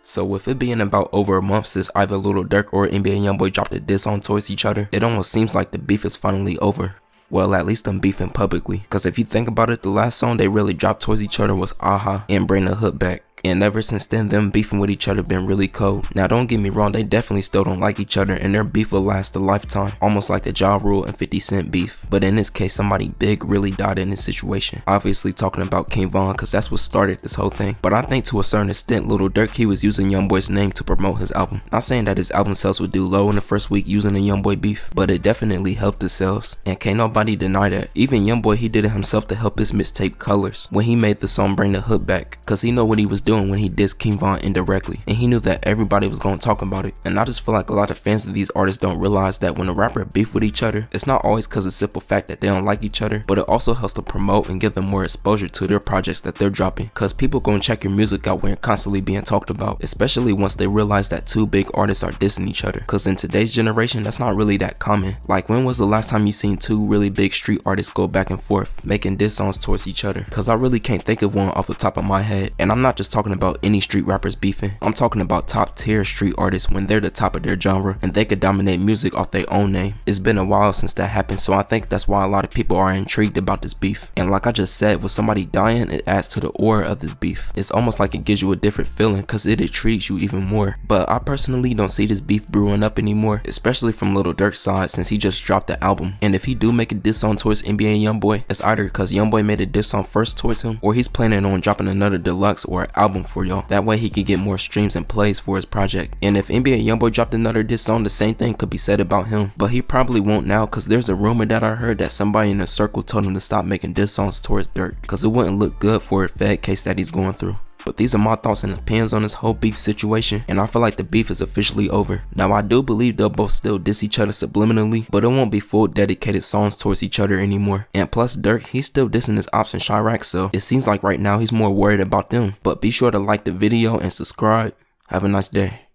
So with it being about over a month since either Lil Durk or NBA Youngboy dropped a diss on towards each other, it almost seems like the beef is finally over. Well, at least them beefing publicly. Cause if you think about it, the last song they really dropped towards each other was Aha and Bring the Hood Back. And ever since then, them beefing with each other been really cold. Now don't get me wrong, they definitely still don't like each other and their beef will last a lifetime. Almost like the Ja Rule and 50 Cent beef. But in this case, somebody big really died in this situation. Obviously talking about King Von, cause that's what started this whole thing. But I think to a certain extent, Lil Durk, he was using Youngboy's name to promote his album. Not saying that his album sales would do low in the first week using the Youngboy beef, but it definitely helped the sales. And can't nobody deny that. Even Youngboy, he did it himself to help his mixtape Colors when he made the song Bring the Hood Back. Cause he know what he was doing when he dissed King Von indirectly, and he knew that everybody was going to talk about it. And I just feel like a lot of fans of these artists don't realize that when a rapper beef with each other, it's not always because of the simple fact that they don't like each other, but it also helps to promote and give them more exposure to their projects that they're dropping. Cause people gonna check your music out when you're constantly being talked about, especially once they realize that two big artists are dissing each other. Cause in today's generation, that's not really that common. Like, when was the last time you seen two really big street artists go back and forth making diss songs towards each other? Cause I really can't think of one off the top of my head. And I'm not just talking about any street rappers beefing. I'm talking about top tier street artists when they're the top of their genre and they could dominate music off their own name. It's been a while since that happened, so I think that's why a lot of people are intrigued about this beef. And like I just said, with somebody dying, it adds to the aura of this beef. It's almost like it gives you a different feeling cause it intrigues you even more. But I personally don't see this beef brewing up anymore, especially from Lil Durk's side since he just dropped the album. And if he do make a diss song towards NBA Youngboy, it's either cause Youngboy made a diss song first towards him, or he's planning on dropping another deluxe or an album for y'all. That way he could get more streams and plays for his project. And if NBA Youngboy dropped another diss song, the same thing could be said about him. But he probably won't now cause there's a rumor that I heard that somebody in the circle told him to stop making diss songs towards Durk cause it wouldn't look good for a Fed case that he's going through. But these are my thoughts and opinions on this whole beef situation, and I feel like the beef is officially over. Now I do believe they'll both still diss each other subliminally, but it won't be full dedicated songs towards each other anymore. And plus Durk, he's still dissing his ops and Chirac, so it seems like right now he's more worried about them. But be sure to like the video and subscribe. Have a nice day.